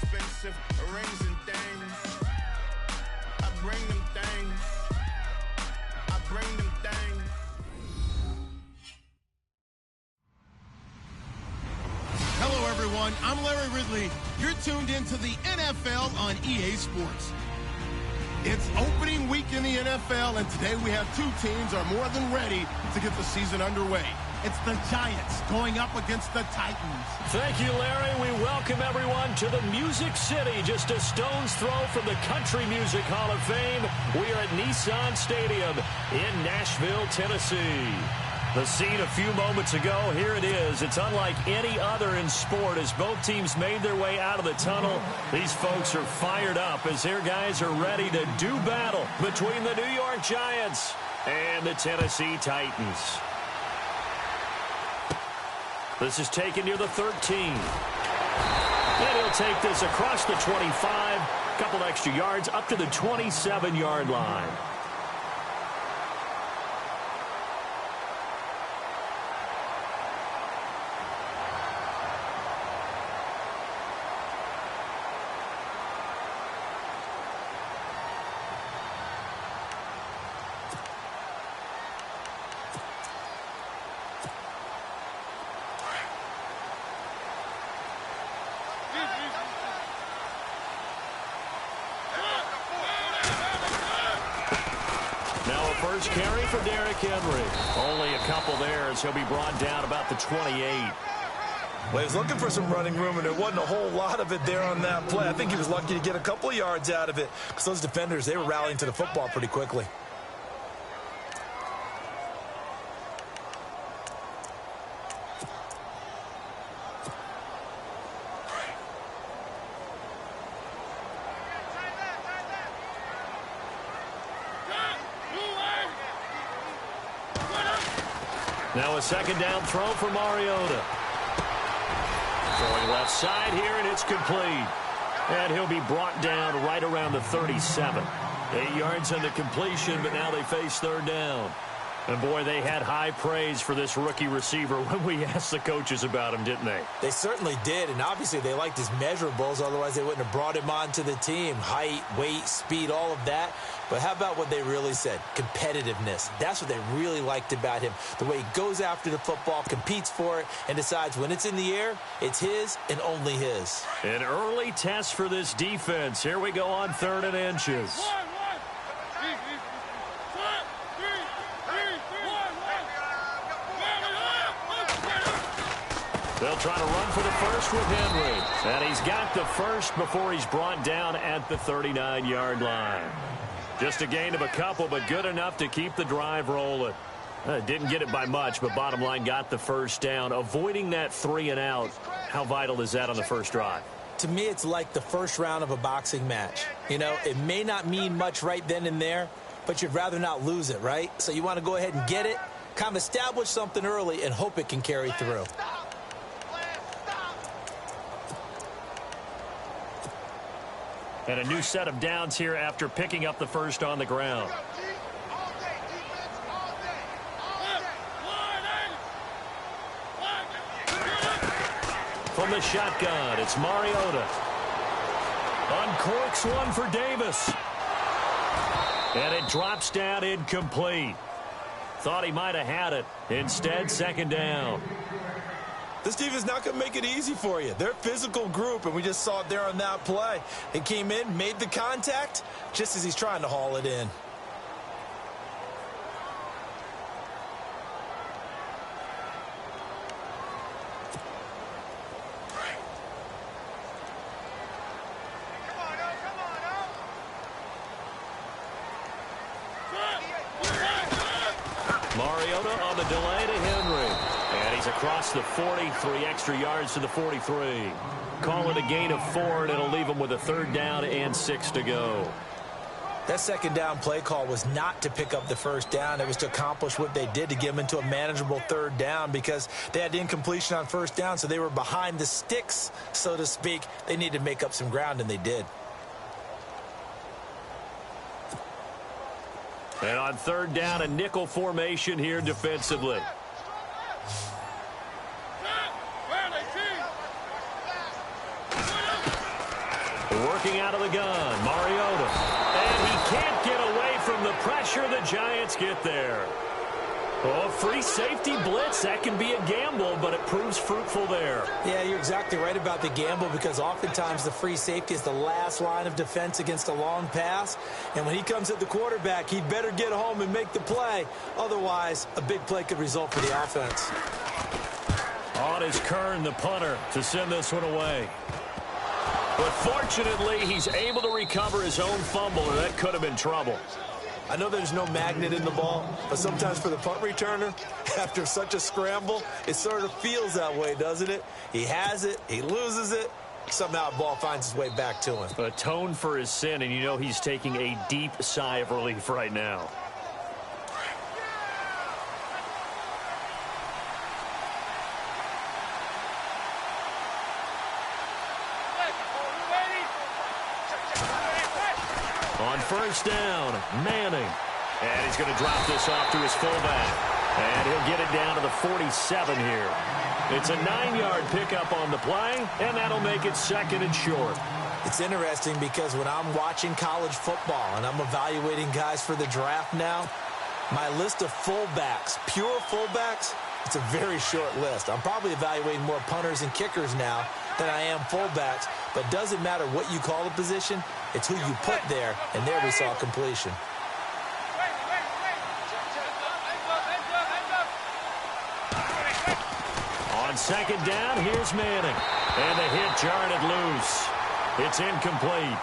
expensive rings and things. I bring them things. I bring them things. Hello, everyone. I'm Larry Ridley. You're tuned into the NFL on EA Sports. It's opening week in the NFL, and today we have two teams are more than ready to get the season underway. It's the Giants going up against the Titans. Thank you, Larry. We welcome everyone to the Music City, just a stone's throw from the Country Music Hall of Fame. We are at Nissan Stadium in Nashville, Tennessee. The scene a few moments ago, here it is. It's unlike any other in sport as both teams made their way out of the tunnel. These folks are fired up as their guys are ready to do battle between the New York Giants and the Tennessee Titans. This is taken near the 13. And he'll take this across the 25. Couple extra yards up to the 27-yard line. First carry for Derrick Henry. Only a couple there as he'll be brought down about the 28. Well, he was looking for some running room, and there wasn't a whole lot of it there on that play. I think he was lucky to get a couple of yards out of it because those defenders, they were rallying to the football pretty quickly. Now a second down throw for Mariota. Throwing left side here, and it's complete. And he'll be brought down right around the 37. 8 yards on the completion, but now they face third down. And, boy, they had high praise for this rookie receiver when we asked the coaches about him, didn't they? They certainly did, and obviously they liked his measurables. Otherwise, they wouldn't have brought him onto the team. Height, weight, speed, all of that. But how about what they really said? Competitiveness. That's what they really liked about him. The way he goes after the football, competes for it, and decides when it's in the air, it's his and only his. An early test for this defense. Here we go on 3rd and inches. They'll try to run for the first with Henry. And he's got the first before he's brought down at the 39-yard line. Just a gain of a couple, but good enough to keep the drive rolling. Didn't get it by much, but bottom line got the first down. Avoiding that 3 and out, how vital is that on the first drive? To me, it's like the first round of a boxing match. You know, it may not mean much right then and there, but you'd rather not lose it, right? So you want to go ahead and get it, kind of establish something early, and hope it can carry through. And a new set of downs here after picking up the first on the ground. From the shotgun, it's Mariota. Uncorks one for Davis. And it drops down incomplete. Thought he might have had it. Instead, second down. This team is not going to make it easy for you. They're a physical group, and we just saw it there on that play. He came in, made the contact, just as he's trying to haul it in. Mariota on the delay to Henry. And he's across the 40, 3 extra yards to the 43. Call it a gain of 4, and it'll leave him with a 3rd down and 6 to go. That second down play call was not to pick up the first down. It was to accomplish what they did to get them into a manageable 3rd down because they had incompletion on first down, so they were behind the sticks, so to speak. They needed to make up some ground, and they did. And on 3rd down, a nickel formation here defensively. Working out of the gun, Mariota. And he can't get away from the pressure. The Giants get there. Oh, free safety blitz. That can be a gamble, but it proves fruitful there. Yeah, you're exactly right about the gamble because oftentimes the free safety is the last line of defense against a long pass. And when he comes at the quarterback, he'd better get home and make the play. Otherwise, a big play could result for the offense. On is Kern, the punter, to send this one away. But fortunately, he's able to recover his own fumble, or that could have been trouble. I know there's no magnet in the ball, but sometimes for the punt returner, after such a scramble, it sort of feels that way, doesn't it? He has it, he loses it, somehow the ball finds its way back to him. Atone for his sin, and you know he's taking a deep sigh of relief right now. On first down, Manning. And he's going to drop this off to his fullback. And he'll get it down to the 47 here. It's a 9-yard pickup on the play, and that'll make it 2nd and short. It's interesting because when I'm watching college football and I'm evaluating guys for the draft now, my list of fullbacks, pure fullbacks, it's a very short list. I'm probably evaluating more punters and kickers now than I am fullbacks, but it doesn't matter what you call the position, it's who you put there, and there we saw completion. On 2nd down, here's Manning. And the hit jarred it loose. It's incomplete.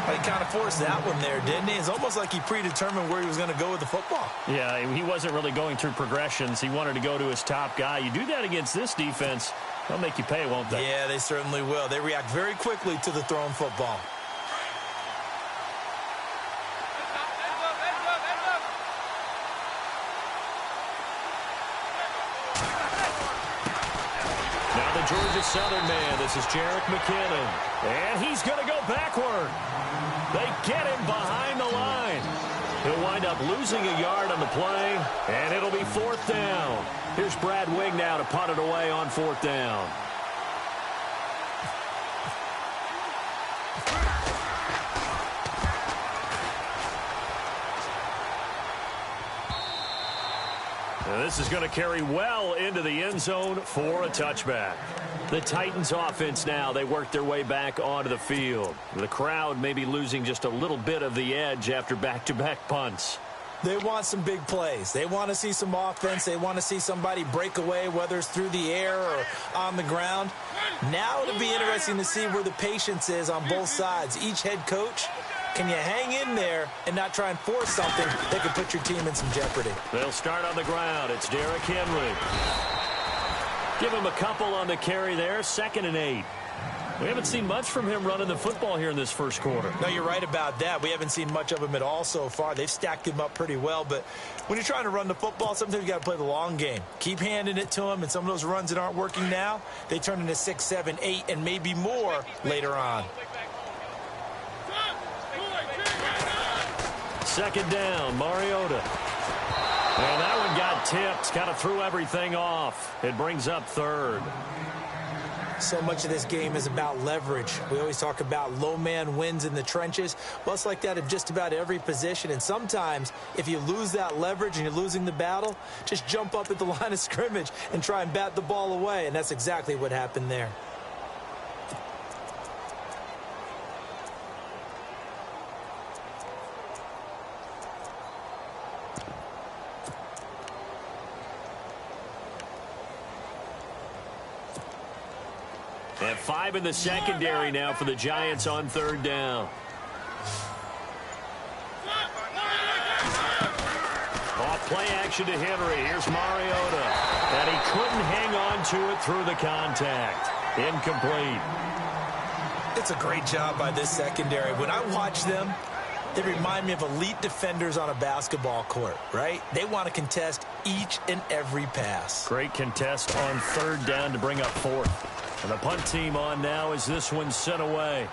He kind of forced that one there, didn't he? It's almost like he predetermined where he was going to go with the football. Yeah, he wasn't really going through progressions. He wanted to go to his top guy. You do that against this defense, they'll make you pay, won't they? Yeah, they certainly will. They react very quickly to the thrown football. Now the Georgia Southern man, this is Jerick McKinnon. And he's going to go backward. They get him behind the line. He'll wind up losing a yard on the play, and it'll be 4th down. Here's Brad Wing now to punt it away on 4th down. And this is going to carry well into the end zone for a touchback. The Titans offense now, they work their way back onto the field. The crowd may be losing just a little bit of the edge after back-to-back punts. They want some big plays. They want to see some offense. They want to see somebody break away, whether it's through the air or on the ground. Now it'll be interesting to see where the patience is on both sides. Each head coach, can you hang in there and not try and force something that could put your team in some jeopardy? They'll start on the ground. It's Derrick Henry. Give him a couple on the carry there. 2nd and 8. We haven't seen much from him running the football here in this first quarter. No, you're right about that. We haven't seen much of him at all so far. They've stacked him up pretty well, but when you're trying to run the football, sometimes you got to play the long game. Keep handing it to him, and some of those runs that aren't working now, they turn into 6, 7, 8, and maybe more later on. 2nd down, Mariota. And that one got tipped, kind of threw everything off. It brings up 3rd. So much of this game is about leverage. We always talk about low man wins in the trenches. Well, it's like that in just about every position. And sometimes, if you lose that leverage and you're losing the battle, just jump up at the line of scrimmage and try and bat the ball away. And that's exactly what happened there. And 5 in the secondary now for the Giants on 3rd down. Off play action to Henry. Here's Mariota. And he couldn't hang on to it through the contact. Incomplete. It's a great job by this secondary. When I watch them, they remind me of elite defenders on a basketball court, right? They want to contest each and every pass. Great contest on 3rd down to bring up 4th. And the punt team on now as this one's sent away.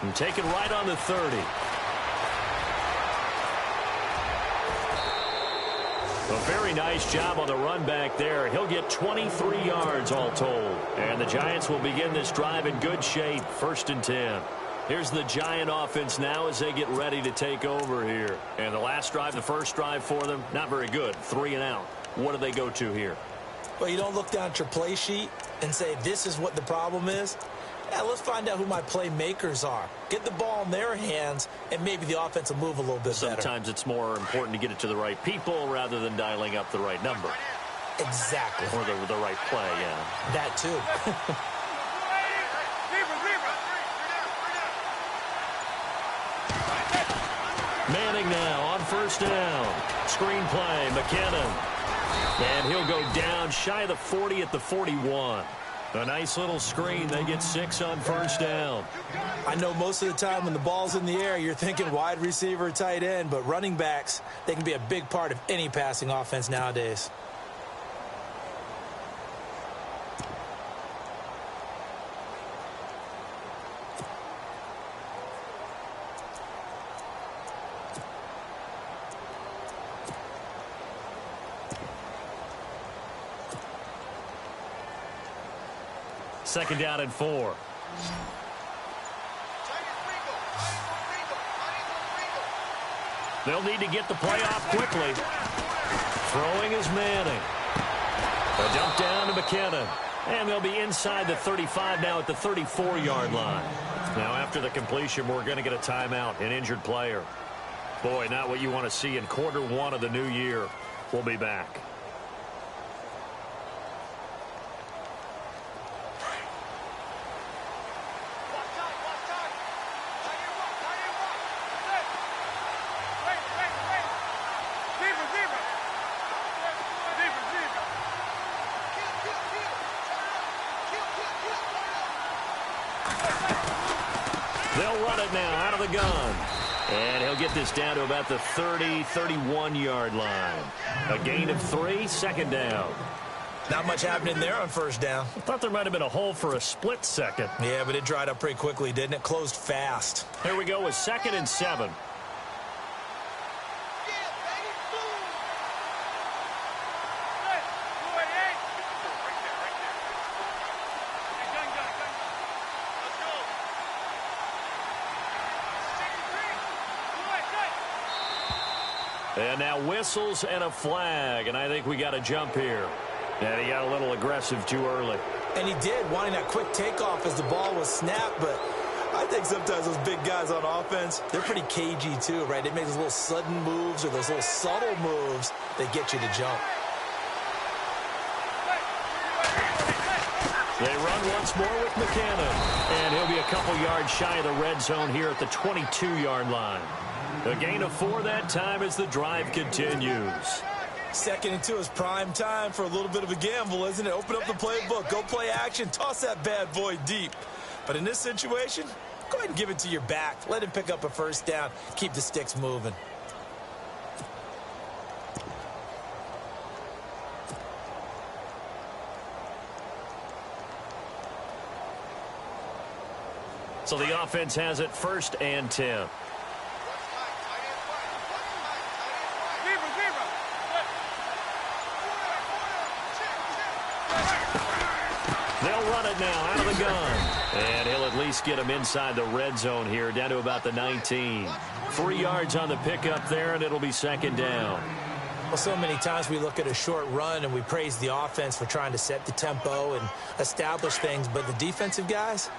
And taken right on the 30. A very nice job on the run back there. He'll get 23 yards all told. And the Giants will begin this drive in good shape, 1st and 10. Here's the Giant offense now as they get ready to take over here. And the last drive, the first drive for them, not very good. 3 and out. What do they go to here? Well, you don't look down at your play sheet and say, this is what the problem is. Yeah, let's find out who my playmakers are. Get the ball in their hands, and maybe the offense will move a little bit better. Sometimes it's more important to get it to the right people rather than dialing up the right number. Exactly. Or the right play, yeah. That too. Manning now on 1st down. Screen play, McKinnon. And he'll go down shy of the 40 at the 41. A nice little screen. They get 6 on 1st down. I know most of the time when the ball's in the air, you're thinking wide receiver, tight end, but running backs, they can be a big part of any passing offense nowadays. Second down and 4. They'll need to get the play off quickly. Throwing is Manning. A dump down to McKinnon. And they'll be inside the 35 now at the 34-yard line. Now after the completion, we're going to get a timeout, an injured player. Boy, not what you want to see in quarter 1 of the new year. We'll be back. They'll run it now out of the gun. And he'll get this down to about the 30, 31-yard line. A gain of 3, 2nd down. Not much happening there on 1st down. I thought there might have been a hole for a split second. Yeah, but it dried up pretty quickly, didn't it? Closed fast. Here we go with 2nd and 7. And now whistles and a flag, and I think we got a jump here. And he got a little aggressive too early. And he did, wanting that quick takeoff as the ball was snapped, but I think sometimes those big guys on offense, they're pretty cagey too, right? They make those little sudden moves or those little subtle moves that get you to jump. They run once more with McKinnon, and he'll be a couple yards shy of the red zone here at the 22-yard line. A gain of 4 that time as the drive continues. 2nd and 2 is prime time for a little bit of a gamble, isn't it? Open up the playbook, go play action, toss that bad boy deep. But in this situation, go ahead and give it to your back. Let him pick up a 1st down, keep the sticks moving. So the offense has it 1st and 10. They'll run it now out of the gun. And he'll at least get him inside the red zone here, down to about the 19. 3 yards on the pickup there, and it'll be 2nd down. Well, so many times we look at a short run and we praise the offense for trying to set the tempo and establish things, but the defensive guys,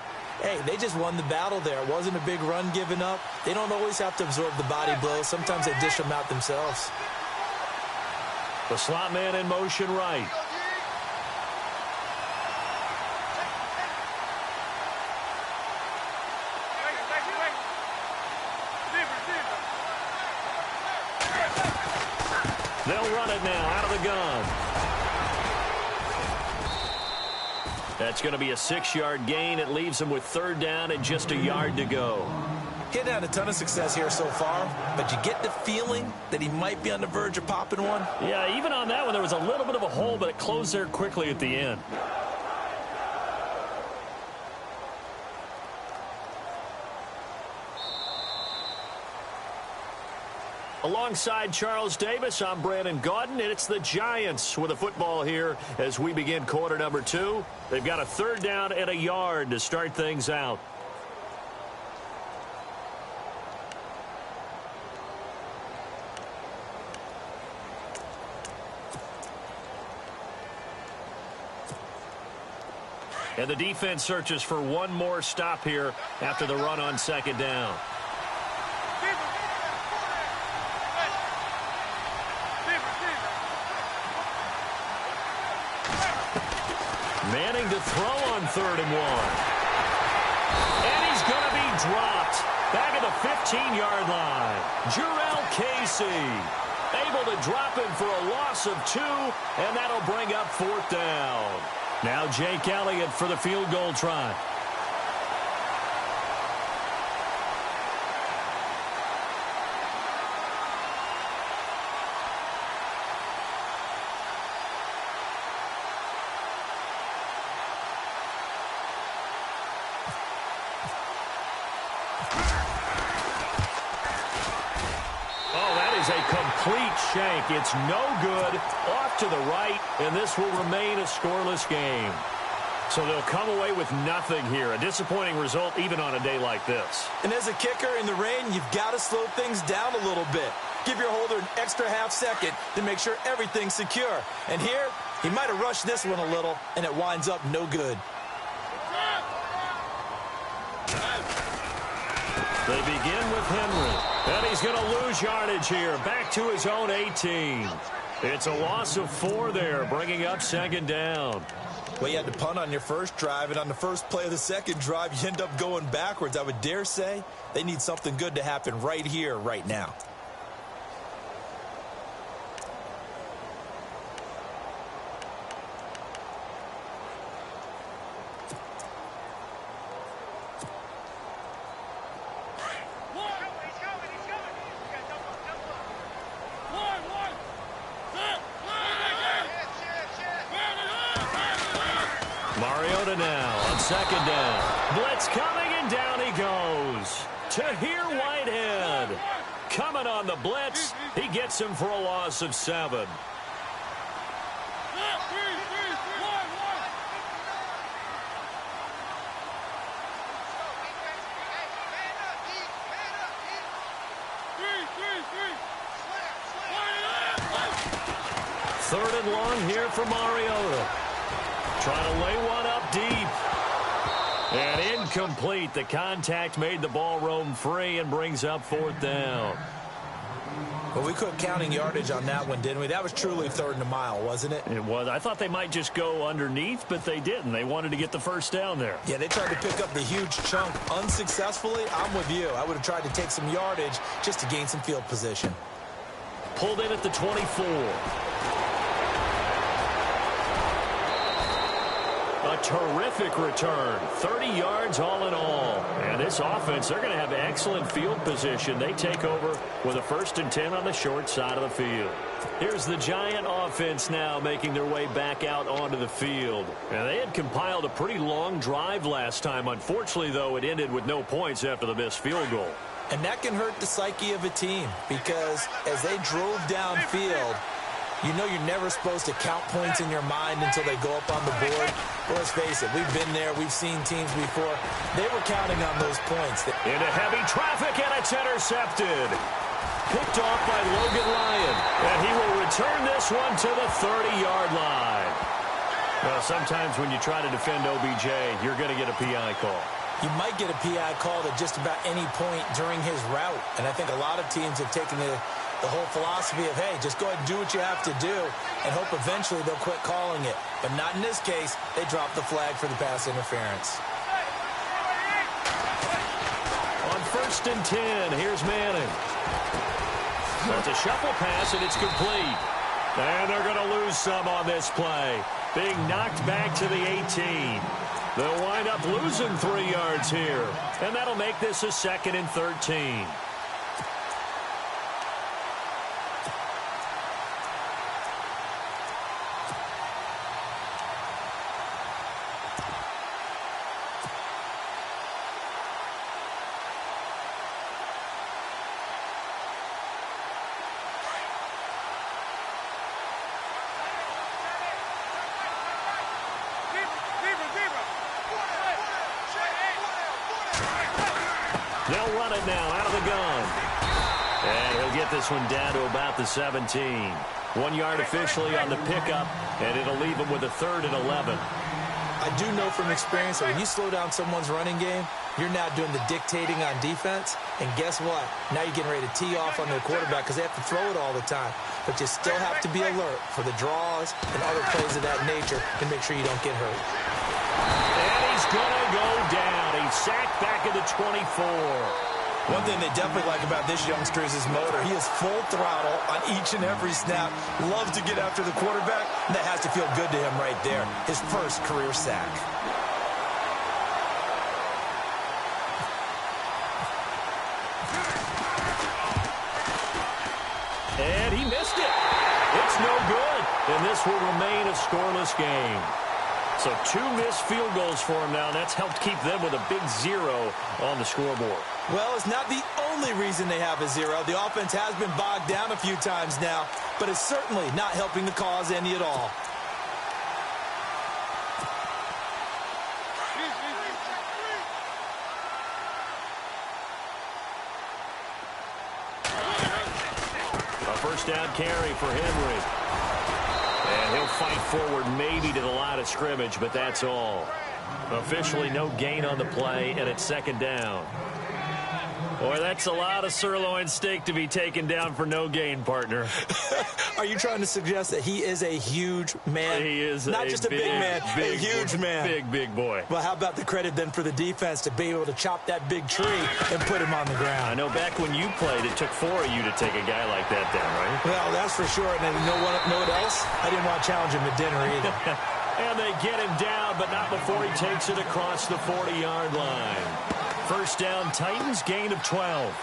hey, they just won the battle there. It wasn't a big run given up. They don't always have to absorb the body blows. Sometimes they dish them out themselves. The slot man in motion right. They'll run it now out of the gun. That's going to be a 6-yard gain. It leaves them with 3rd down and just a yard to go. He hadn't had a ton of success here so far, but you get the feeling that he might be on the verge of popping one. Yeah, even on that one, there was a little bit of a hole, but it closed there quickly at the end. Alongside Charles Davis, I'm Brandon Gaudin, and it's the Giants with a football here as we begin quarter number 2. They've got a 3rd down and a yard to start things out. And the defense searches for one more stop here after the run on 2nd down. Manning to throw on 3rd and 1. And he's going to be dropped back at the 15-yard line. Jurrell Casey able to drop him for a loss of 2, and that'll bring up 4th down. Now Jake Elliott for the field goal try. Shank. It's no good. Off to the right, and this will remain a scoreless game. So they'll come away with nothing here. A disappointing result even on a day like this. And as a kicker in the rain, you've got to slow things down a little bit. Give your holder an extra half second to make sure everything's secure. And here, he might have rushed this one a little, and it winds up no good. They begin with Henry. And he's going to lose yardage here. Back to his own 18. It's a loss of 4 there, bringing up 2nd down. Well, you had to punt on your first drive, and on the first play of the second drive, you end up going backwards. I would dare say they need something good to happen right here, right now. Now on 2nd down. Blitz coming, and down he goes. Tahir Whitehead coming on the blitz. He gets him for a loss of 7. Third and long here for Mariota. Trying to lay one up deep. And incomplete. The contact made the ball roam free and brings up 4th down. Well, we quit counting yardage on that one, didn't we? That was truly 3rd and a mile, wasn't it? It was. I thought they might just go underneath, but they didn't. They wanted to get the 1st down there. Yeah, they tried to pick up the huge chunk unsuccessfully. I'm with you. I would have tried to take some yardage just to gain some field position. Pulled in at the 24. A terrific return. 30 yards all in all. And this offense, they're going to have excellent field position. They take over with a 1st and 10 on the short side of the field. Here's the Giant offense now making their way back out onto the field. And they had compiled a pretty long drive last time. Unfortunately, though, it ended with no points after the missed field goal. And that can hurt the psyche of a team because as they drove downfield, you know you're never supposed to count points in your mind until they go up on the board. Well, let's face it, we've been there. We've seen teams before. They were counting on those points. Into heavy traffic, and it's intercepted. Picked off by Logan Lyon. And he will return this one to the 30-yard line. Well, sometimes when you try to defend OBJ, you're going to get a PI call. You might get a PI call at just about any point during his route. And I think a lot of teams have taken the whole philosophy of, hey, just go ahead and do what you have to do and hope eventually they'll quit calling it. But not in this case. They dropped the flag for the pass interference. On 1st and 10, here's Manning. It's a shuffle pass, and it's complete. And they're going to lose some on this play. Being knocked back to the 18. They'll wind up losing 3 yards here. And that'll make this a 2nd and 13. They'll run it now out of the gun. And he'll get this one down to about the 17. 1 yard officially on the pickup, and it'll leave him with a 3rd and 11. I do know from experience that when you slow down someone's running game, you're now doing the dictating on defense. And guess what? Now you're getting ready to tee off on their quarterback because they have to throw it all the time. But you still have to be alert for the draws and other plays of that nature to make sure you don't get hurt. And he's going to go down. He's sacked back at the 24. One thing they definitely like about this youngster is his motor. He is full throttle on each and every snap. Loves to get after the quarterback. And that has to feel good to him right there. His first career sack. And he missed it. It's no good. And this will remain a scoreless game. So 2 missed field goals for him now. That's helped keep them with a big 0 on the scoreboard. Well, it's not the only reason they have a 0. The offense has been bogged down a few times now, but it's certainly not helping the cause any at all. A first down carry for Henry. And he'll fight forward maybe to the line of scrimmage, but that's all. Officially no gain on the play, and it's 2nd down. Boy, that's a lot of sirloin steak to be taken down for no gain, partner. Are you trying to suggest that he is a huge man? He is not just a big man, a huge man. Big boy. Well, how about the credit then for the defense to be able to chop that big tree and put him on the ground? I know back when you played, it took 4 of you to take a guy like that down, right? Well, that's for sure. And you know what else? I didn't want to challenge him at dinner either. And they get him down, but not before he takes it across the 40-yard line. First down, Titans, gain of 12.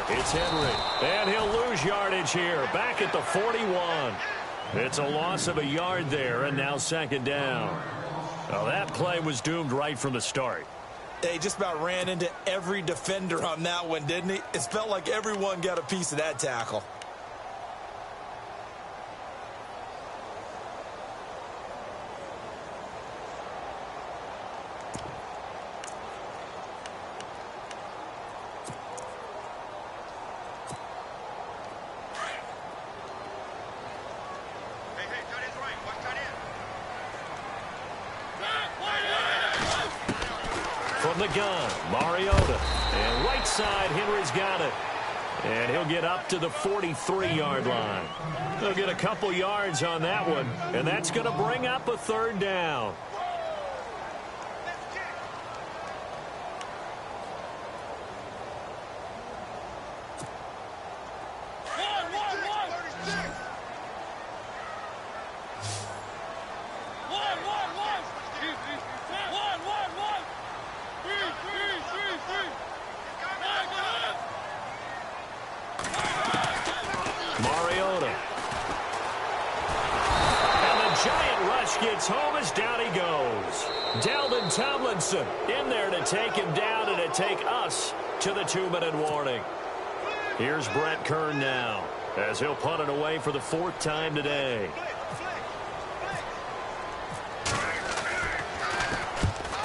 It's Henry, and he'll lose yardage here, back at the 41. It's a loss of a yard there, and now 2nd down. Well, that play was doomed right from the start. They just about ran into every defender on that one, didn't he? It felt like everyone got a piece of that tackle. From the gun, Mariota. And right side, Henry's got it. And he'll get up to the 43-yard line. He'll get a couple yards on that one. And that's going to bring up a 3rd down. Mariota. And the giant rush gets home as down he goes. Dalvin Tomlinson in there to take him down and to take us to the 2-minute warning. Here's Brett Kern now as he'll punt it away for the 4th time today.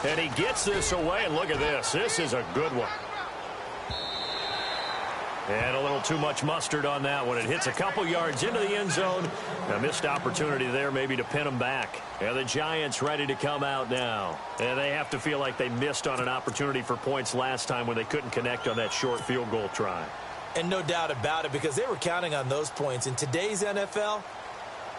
And he gets this away, and look at this. This is a good one. And a little too much mustard on that one. It hits a couple yards into the end zone. A missed opportunity there maybe to pin them back. And the Giants ready to come out now. And they have to feel like they missed on an opportunity for points last time when they couldn't connect on that short field goal try. And no doubt about it, because they were counting on those points. In today's NFL,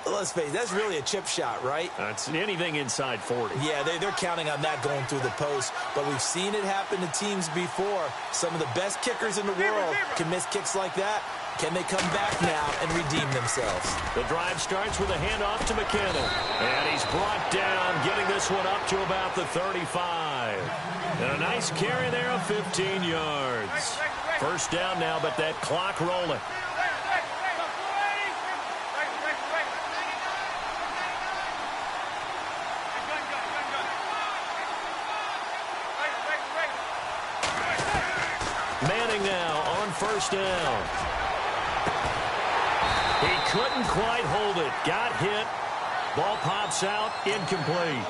let's face it, that's really a chip shot, right? That's anything inside 40. Yeah, they're counting on that going through the post. But we've seen it happen to teams before. Some of the best kickers in the world can miss kicks like that. Can they come back now and redeem themselves? The drive starts with a handoff to McKinnon. And he's brought down, getting this one up to about the 35. And a nice carry there of 15 yards. First down now, but that clock rolling. first down. He couldn't quite hold it. Got hit. Ball pops out. Incomplete.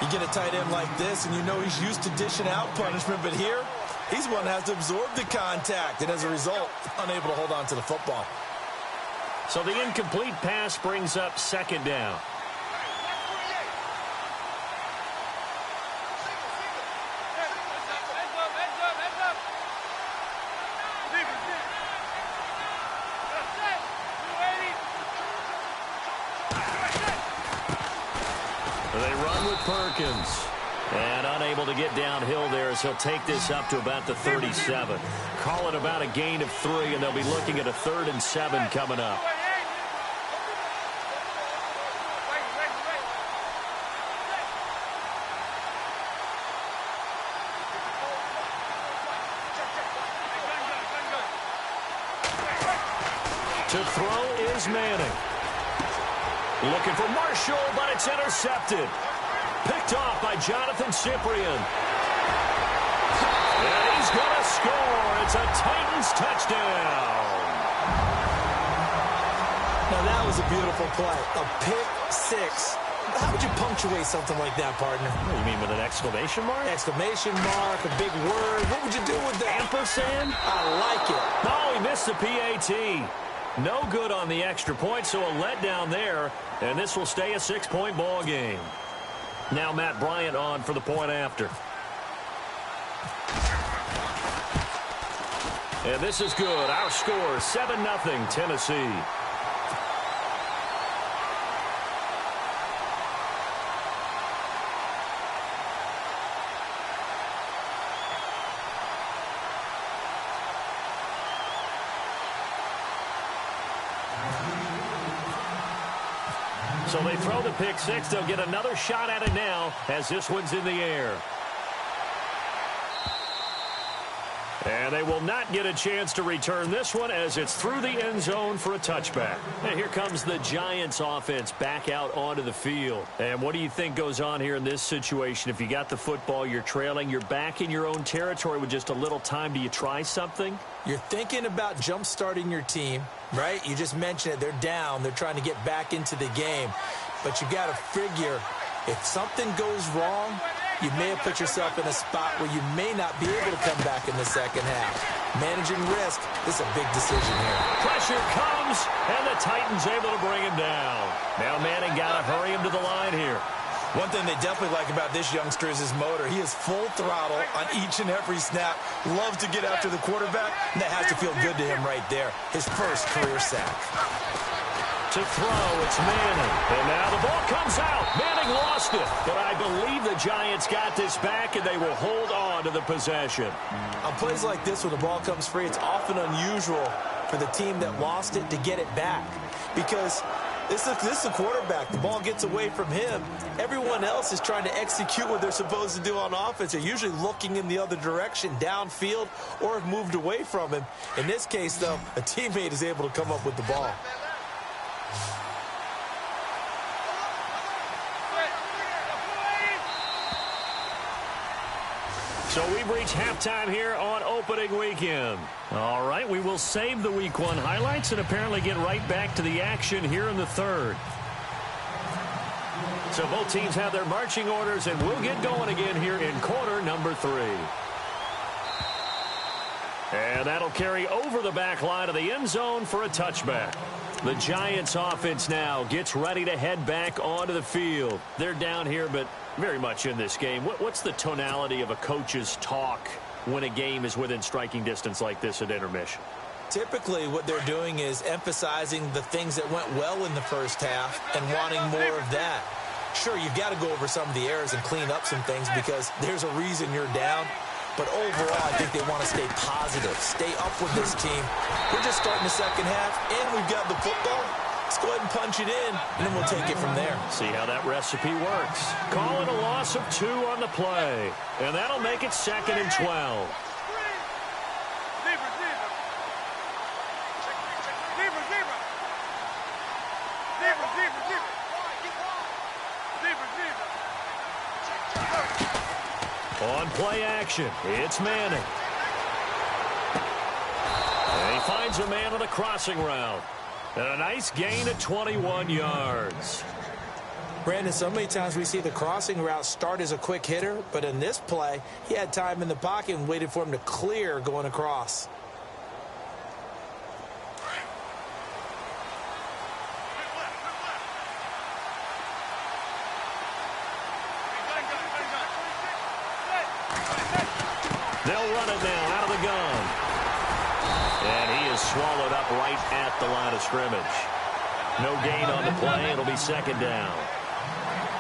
You get a tight end like this, and you know he's used to dishing out punishment, but here, he's one that has to absorb the contact, and as a result, unable to hold on to the football. So the incomplete pass brings up second down. They run with Perkins. And unable to get downhill there as he'll take this up to about the 37. Call it about a gain of 3, and they'll be looking at a 3rd and 7 coming up. To throw is Manning. Looking for Marshall, but it's intercepted. Picked off by Jonathan Cyprien. And he's going to score. It's a Titans touchdown. Now that was a beautiful play. A pick six. How would you punctuate something like that, partner? What do you mean, with an exclamation mark? Exclamation mark, a big word. What would you do with that? Ampersand? I like it. No, he missed the PAT. No good on the extra point, so a letdown there. And this will stay a 6-point ball game. Now Matt Bryant on for the point after. And this is good. Our score, 7-0 Tennessee. So they throw the pick six. They'll get another shot at it now as this one's in the air. And they will not get a chance to return this one as it's through the end zone for a touchback. And here comes the Giants offense back out onto the field. And what do you think goes on here in this situation? If you got the football, you're trailing, you're back in your own territory with just a little time. Do you try something? You're thinking about jump-starting your team, right? You just mentioned it. They're down. They're trying to get back into the game. But you got to figure if something goes wrong, you may have put yourself in a spot where you may not be able to come back in the second half. Managing risk, this is a big decision here. Pressure comes, and the Titans able to bring him down. Now Manning got to hurry him to the line here. One thing they definitely like about this youngster is his motor. He is full throttle on each and every snap. Loves to get after the quarterback, and that has to feel good to him right there. His first career sack. To throw, it's Manning. And now the ball comes out. Manning lost it. But I believe the Giants got this back, and they will hold on to the possession. On plays like this, when the ball comes free, it's often unusual for the team that lost it to get it back. Because this is the quarterback. The ball gets away from him. Everyone else is trying to execute what they're supposed to do on offense. They're usually looking in the other direction, downfield, or have moved away from him. In this case, though, a teammate is able to come up with the ball. So we've reached halftime here on opening weekend. All right, we will save the Week 1 highlights and apparently get right back to the action here in the third. So both teams have their marching orders, and we'll get going again here in quarter number 3. And that'll carry over the back line of the end zone for a touchback. The Giants offense now gets ready to head back onto the field. They're down here, but very much in this game. What's the tonality of a coach's talk when a game is within striking distance like this at intermission? Typically, what they're doing is emphasizing the things that went well in the first half and wanting more of that. Sure, you've got to go over some of the errors and clean up some things because there's a reason you're down. But overall, I think they want to stay positive, stay up with this team. We're just starting the second half, and we've got the football. Let's go ahead and punch it in, and then we'll take it from there. See how that recipe works. Call it a loss of 2 on the play, and that'll make it 2nd and 12. On play action, it's Manning. finds a man on the crossing route. And a nice gain of 21 yards. Brandon, so many times we see the crossing route start as a quick hitter, but in this play, he had time in the pocket and waited for him to clear going across. They'll run it now out of the gun. And he is swallowed up right at the line of scrimmage. No gain on the play. It'll be second down.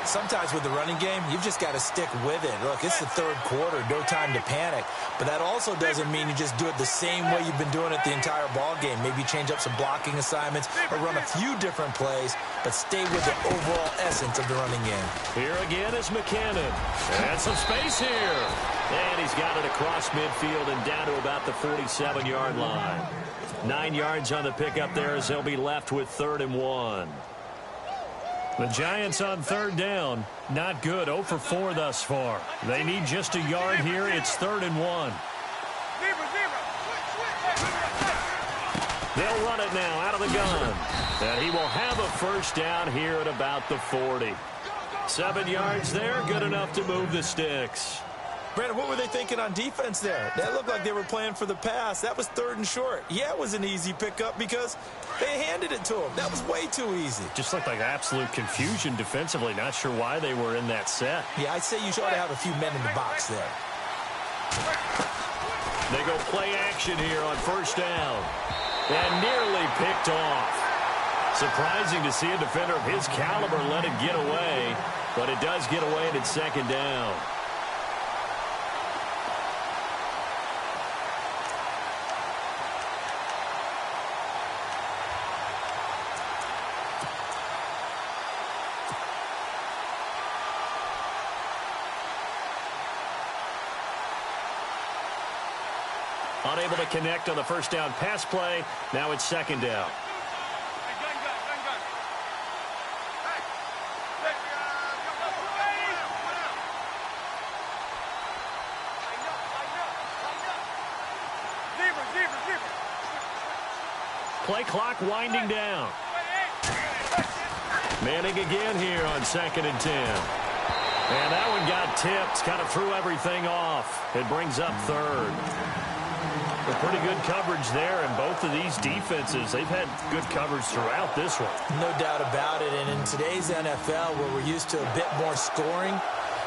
Sometimes with the running game, you've just got to stick with it. Look, it's the third quarter, no time to panic. But that also doesn't mean you just do it the same way you've been doing it the entire ball game. Maybe change up some blocking assignments or run a few different plays, but stay with the overall essence of the running game. Here again is McKinnon. And some space here. And he's got it across midfield and down to about the 47-yard line. 9 yards on the pickup there as they'll be left with 3rd and 1. The Giants on 3rd down. Not good. 0 for 4 thus far. They need just a yard here. It's 3rd and 1. They'll run it now out of the gun. And he will have a first down here at about the 40. 7 yards there. Good enough to move the sticks. Brandon, what were they thinking on defense there? That looked like they were playing for the pass. That was 3rd and short. Yeah, it was an easy pickup because they handed it to him. That was way too easy. Just looked like absolute confusion defensively. Not sure why they were in that set. Yeah, I'd say you ought to have a few men in the box there. They go play action here on 1st down. And nearly picked off. Surprising to see a defender of his caliber let it get away. But it does get away and it's 2nd down. Unable to connect on the 1st down pass play. Now it's 2nd down. Play clock winding down. Manning again here on 2nd and 10. And that one got tipped. Kind of threw everything off. It brings up 3rd. A pretty good coverage there, and both of these defenses, they've had good coverage throughout this one. No doubt about it, and in today's NFL, where we're used to a bit more scoring,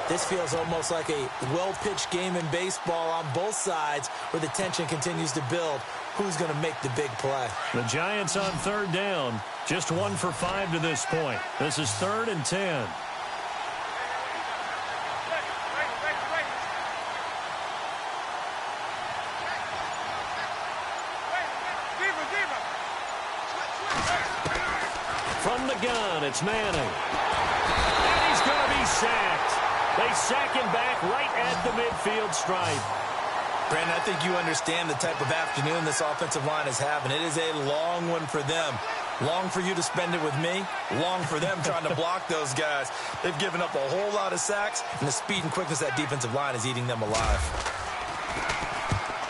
this feels almost like a well-pitched game in baseball on both sides where the tension continues to build. Who's going to make the big play? The Giants on 3rd down, just 1 for 5 to this point. This is 3rd and 10. From the gun, it's Manning. And he's going to be sacked. They sack him back right at the midfield stripe. Brandon, I think you understand the type of afternoon this offensive line is having. It is a long one for them. Long for you to spend it with me. Long for them trying to block those guys. They've given up a whole lot of sacks, and the speed and quickness of that defensive line is eating them alive.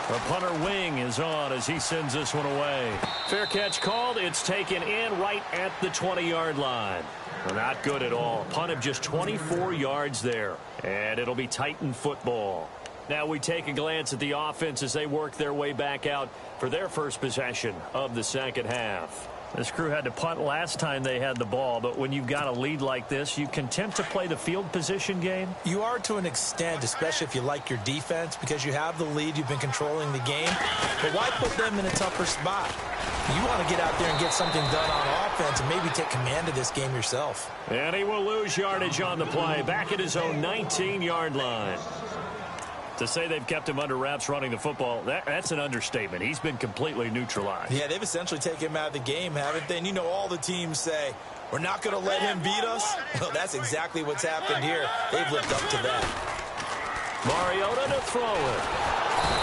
The punter wing is on as he sends this one away. Fair catch called. It's taken in right at the 20-yard line. Not good at all. Punt of just 24 yards there. And it'll be Titan football. Now we take a glance at the offense as they work their way back out for their first possession of the 2nd half. This crew had to punt last time they had the ball, but when you've got a lead like this, you content to play the field position game? You are to an extent, especially if you like your defense, because you have the lead, you've been controlling the game. But why put them in a tougher spot? You want to get out there and get something done on offense and maybe take command of this game yourself. And he will lose yardage on the play, back at his own 19-yard line. To say they've kept him under wraps running the football, that's an understatement. He's been completely neutralized. Yeah, they've essentially taken him out of the game, haven't they? And you know all the teams say, we're not going to let him beat us. Well, that's exactly what's happened here. They've lived up to that. Mariota to throw it.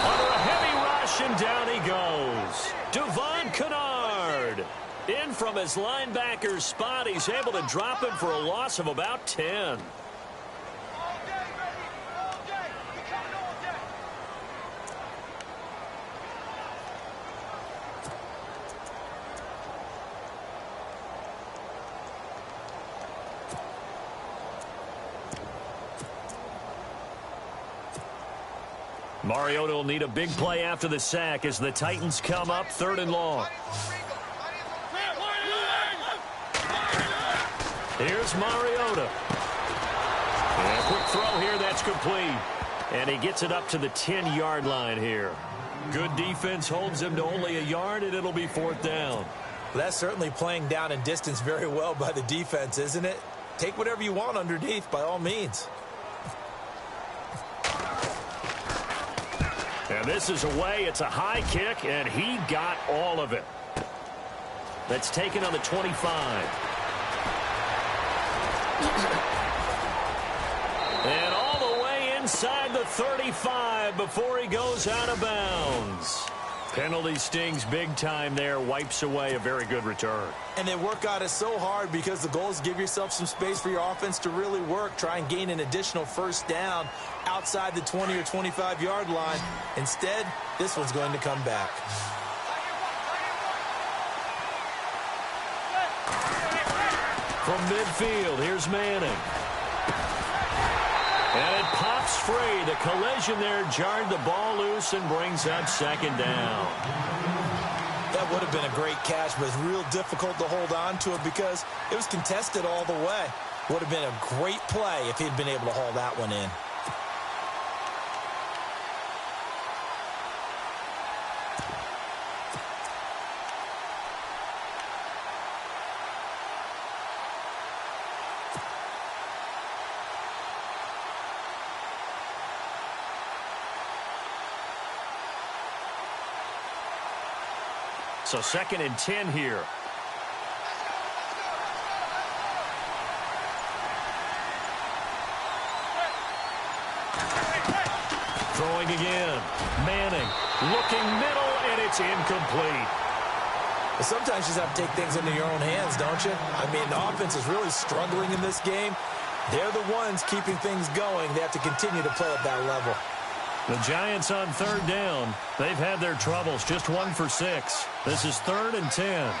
Under a heavy rush, and down he goes. Devon Kennard. In from his linebacker's spot. He's able to drop him for a loss of about 10. Mariota will need a big play after the sack as the Titans come up 3rd and long. Here's Mariota. And a quick throw here, that's complete. And he gets it up to the 10-yard line here. Good defense holds him to only a yard, and it'll be 4th down. Well, that's certainly playing down in distance very well by the defense, isn't it? Take whatever you want underneath, by all means. And this is away. It's a high kick, and he got all of it. That's taken on the 25. And all the way inside the 35 before he goes out of bounds. Penalty stings big time there. Wipes away a very good return. And they work on it so hard because the goal is give yourself some space for your offense to really work. Try and gain an additional 1st down outside the 20 or 25-yard line. Instead, this one's going to come back. From midfield, here's Manning. And it pops free. The collision there jarred the ball loose and brings up 2nd down. That would have been a great catch, but it's real difficult to hold on to it because it was contested all the way. Would have been a great play if he'd been able to haul that one in. So 2nd and 10 here. Throwing again. Manning looking middle, and it's incomplete. But sometimes you just have to take things into your own hands, don't you? I mean, the offense is really struggling in this game. They're the ones keeping things going. They have to continue to play at that level. The Giants on 3rd down. They've had their troubles, just 1 for 6. This is 3rd and 10.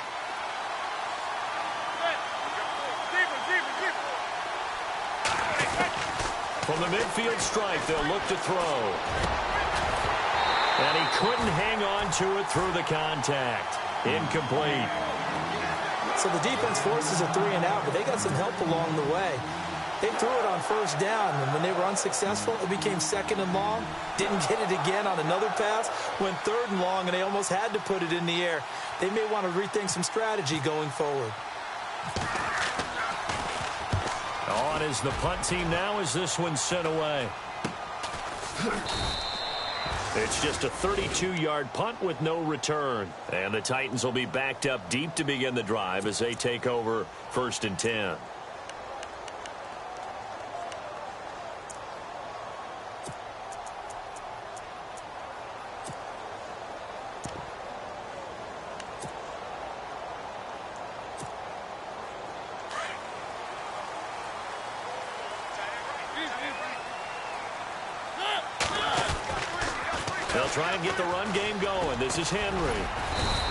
From the midfield stripe, they'll look to throw. And he couldn't hang on to it through the contact. Incomplete. So the defense forces a 3-and-out, but they got some help along the way. They threw it on 1st down, and when they were unsuccessful, it became 2nd and long. Didn't get it again on another pass. Went 3rd and long, and they almost had to put it in the air. They may want to rethink some strategy going forward. On is the punt team now as this one's sent away. It's just a 32-yard punt with no return. And the Titans will be backed up deep to begin the drive as they take over 1st and 10. They'll try and get the run game going. This is Henry.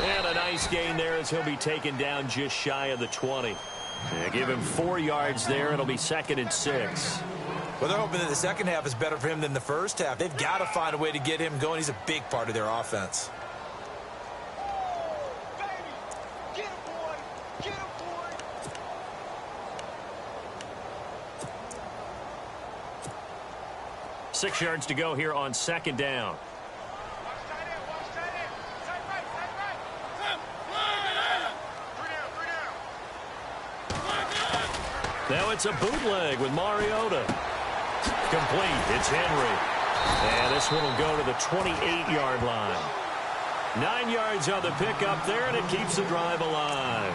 And a nice gain there as he'll be taken down just shy of the 20. Yeah, give him 4 yards there. It'll be 2nd and 6. Well, they're hoping that the second half is better for him than the first half. They've got to find a way to get him going. He's a big part of their offense. Get him, boy. Get him, boy. 6 yards to go here on 2nd down. Now it's a bootleg with Mariota. Complete. It's Henry. And this one will go to the 28-yard line. 9 yards on the pickup there, and it keeps the drive alive.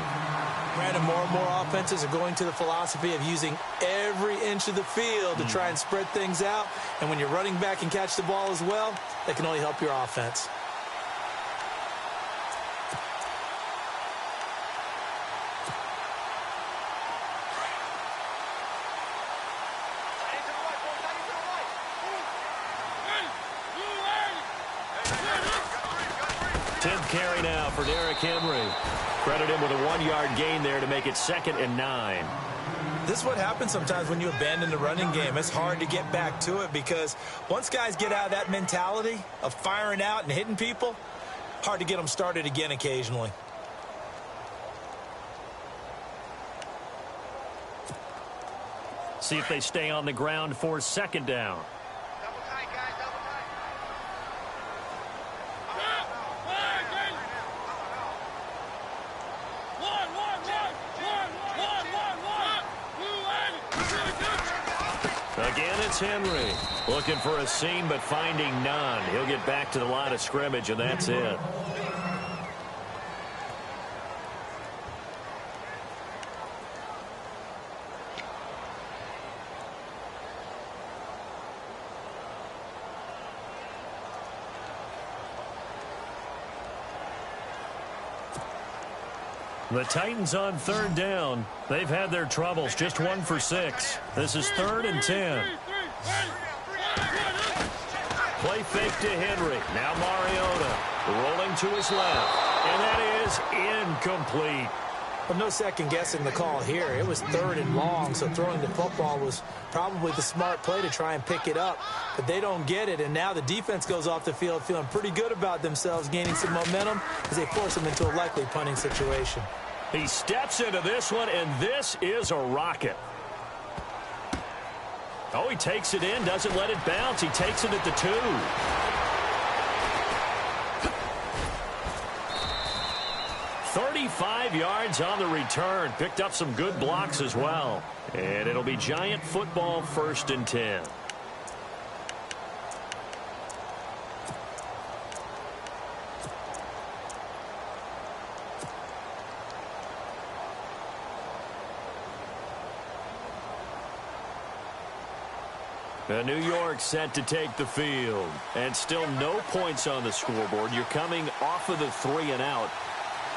Brandon, more and more offenses are going to the philosophy of using every inch of the field to try and spread things out. And when you're running back and catch the ball as well, that can only help your offense. Carry now for Derrick Henry. Credit him with a 1-yard gain there to make it 2nd and 9. this is what happens sometimes when you abandon the running game. It's hard to get back to it because once guys get out of that mentality of firing out and hitting people, hard to get them started again occasionally. See if they stay on the ground for second down. Double tight, guys, double tight. Again, it's Henry. Looking for a seam, but finding none. He'll get back to the line of scrimmage, and that's it. The Titans on third down. They've had their troubles, just 1 for 6. This is 3rd and 10. Play fake to Henry. Now Mariota rolling to his left. And that is incomplete. Well, no second guessing the call here. It was 3rd and long, so throwing the football was probably the smart play to try and pick it up. But they don't get it, and now the defense goes off the field feeling pretty good about themselves, gaining some momentum as they force them into a likely punting situation. He steps into this one, and this is a rocket. Oh, he takes it in, doesn't let it bounce. He takes it at the 2. "35 yards on the return. Picked up some good blocks as well. And it'll be Giant football, 1st and 10. New York set to take the field. And still no points on the scoreboard. You're coming off of the 3 and out.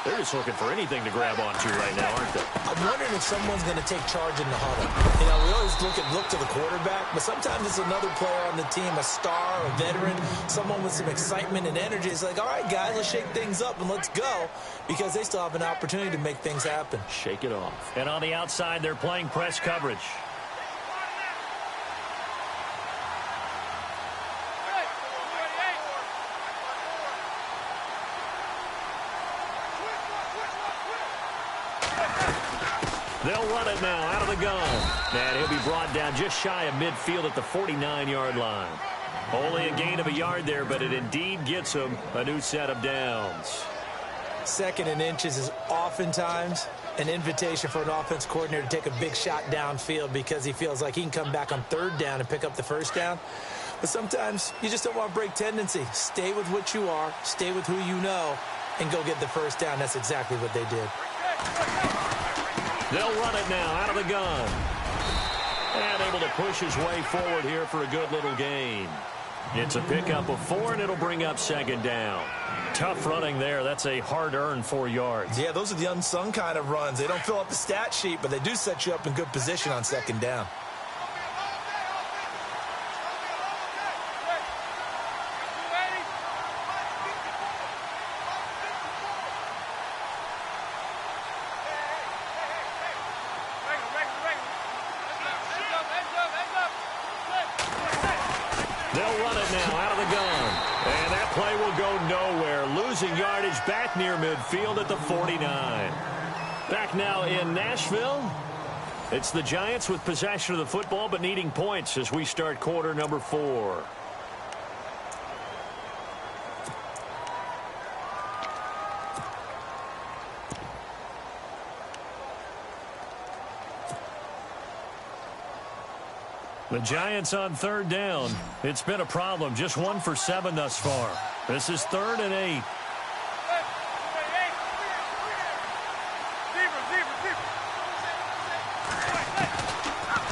They're just looking for anything to grab onto right now, aren't they? I'm wondering if someone's going to take charge in the huddle. You know, we always look to the quarterback, but sometimes it's another player on the team, a star, a veteran, someone with some excitement and energy. It's like, all right, guys, let's shake things up and let's go, because they still have an opportunity to make things happen. Shake it off. And on the outside, they're playing press coverage. They'll run it now out of the gun. And he'll be brought down just shy of midfield at the 49-yard line. Only a gain of a yard there, but it indeed gets him a new set of downs. 2nd and inches is oftentimes an invitation for an offense coordinator to take a big shot downfield because he feels like he can come back on 3rd down and pick up the 1st down. But sometimes you just don't want to break tendency. Stay with what you are, stay with who you know, and go get the 1st down. That's exactly what they did. They'll run it now out of the gun. And able to push his way forward here for a good little gain. It's a pickup of 4, and it'll bring up 2nd down. Tough running there. That's a hard-earned 4 yards. Yeah, those are the unsung kind of runs. They don't fill up the stat sheet, but they do set you up in good position on 2nd down. They'll run it now out of the gun. And that play will go nowhere. Losing yardage back near midfield at the 49. Back now in Nashville. It's the Giants with possession of the football but needing points as we start quarter number 4. The Giants on 3rd down. It's been a problem. Just 1 for 7 thus far. This is 3rd and 8.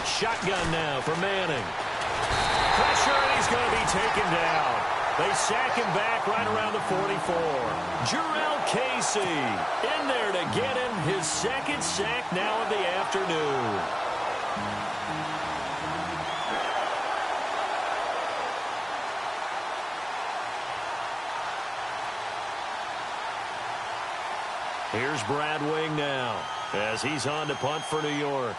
Shotgun now for Manning. Pressure, and he's going to be taken down. They sack him back right around the 44. Jarrell Casey in there to get him his 2nd sack now of the afternoon. Here's Brad Wing now as he's on to punt for New York.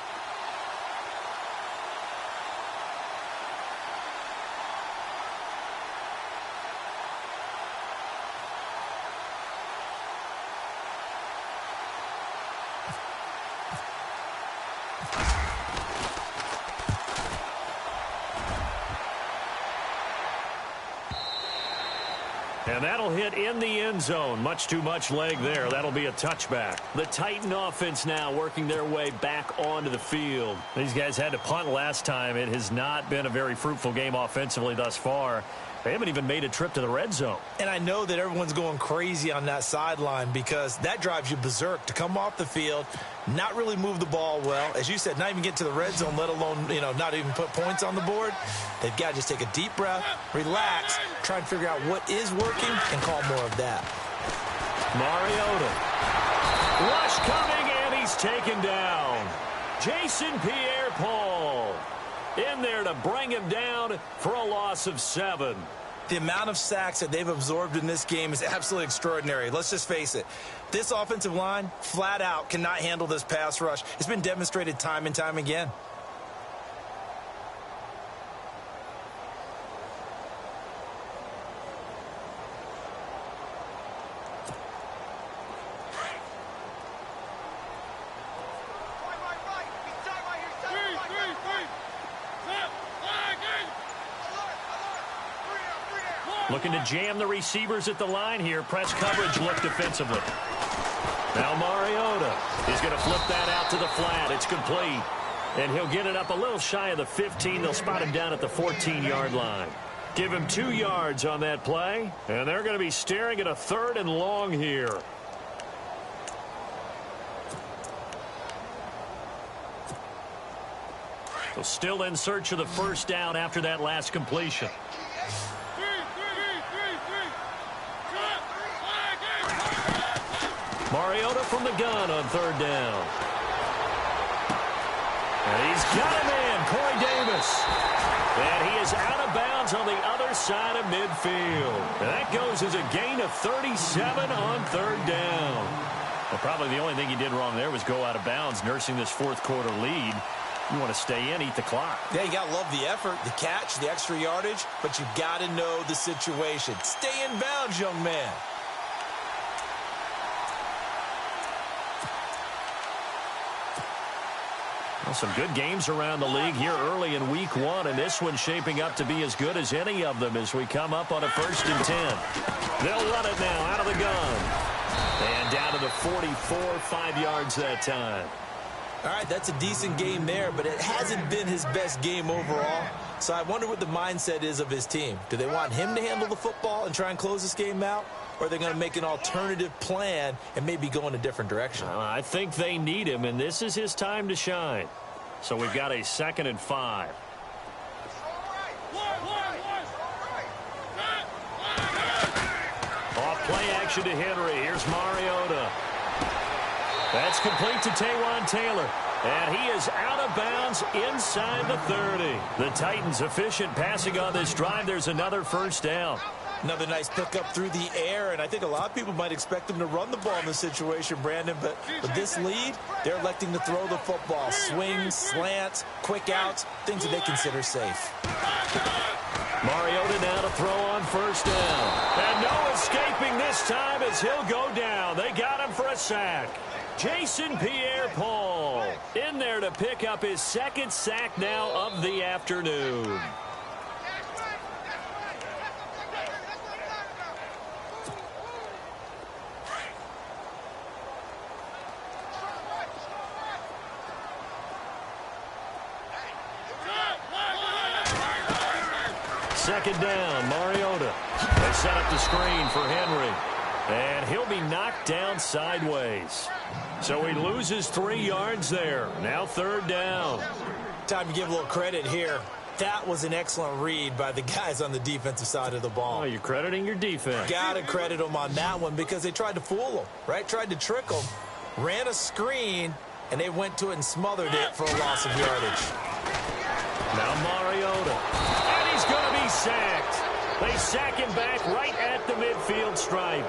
And that'll hit in the end zone. Much too much leg there. That'll be a touchback. The Titan offense now working their way back onto the field. These guys had to punt last time. It has not been a very fruitful game offensively thus far. They haven't even made a trip to the red zone. And I know that everyone's going crazy on that sideline because that drives you berserk to come off the field, not really move the ball well. As you said, not even get to the red zone, let alone, not even put points on the board. They've got to just take a deep breath, relax, try and figure out what is working, and call more of that. Mariota. Rush coming, and he's taken down. Jason Pierre-Paul in there to bring him down for a loss of 7. The amount of sacks that they've absorbed in this game is absolutely extraordinary. Let's just face it. This offensive line, flat out, cannot handle this pass rush. It's been demonstrated time and time again. Looking to jam the receivers at the line here. Press coverage look defensively. Now Mariota is going to flip that out to the flat. It's complete. And he'll get it up a little shy of the 15. They'll spot him down at the 14-yard line. Give him 2 yards on that play. And they're going to be staring at a 3rd and long here. So still in search of the first down after that last completion. Mariota from the gun on 3rd down. And he's got him in, Corey Davis. And he is out of bounds on the other side of midfield. And that goes as a gain of 37 on 3rd down. Well, probably the only thing he did wrong there was go out of bounds, nursing this 4th quarter lead. You want to stay in, eat the clock. Yeah, you got to love the effort, the catch, the extra yardage, but you got to know the situation. Stay in bounds, young man. Well, some good games around the league here early in week 1, and this one's shaping up to be as good as any of them as we come up on a 1st and 10. They'll run it now out of the gun. And down to the 44, 5 yards that time. All right, that's a decent game there, but it hasn't been his best game overall. So I wonder what the mindset is of his team. Do they want him to handle the football and try and close this game out? Or are they going to make an alternative plan and maybe go in a different direction? I think they need him, and this is his time to shine. So we've got a 2nd and 5. Off play action to Henry. Here's Mariota. That's complete to Taywan Taylor. And he is out of bounds inside the 30. The Titans efficient passing on this drive. There's another 1st down. Another nice pickup through the air, and I think a lot of people might expect them to run the ball in this situation, Brandon, but with this lead, they're electing to throw the football. Swings, slants, quick outs, things that they consider safe. Mariota now to throw on 1st down. And no escaping this time as he'll go down. They got him for a sack. Jason Pierre-Paul in there to pick up his 2nd sack now of the afternoon. Second down, Mariota. They set up the screen for Henry. And he'll be knocked down sideways. So he loses 3 yards there. Now 3rd down. Time to give a little credit here. That was an excellent read by the guys on the defensive side of the ball. Oh, you're crediting your defense. Got to credit them on that one because they tried to fool them, right? Tried to trick them. Ran a screen, and they went to it and smothered it for a loss of yardage. Now Mariota. And he's going to be sacked. They sack him back right at the midfield stripe.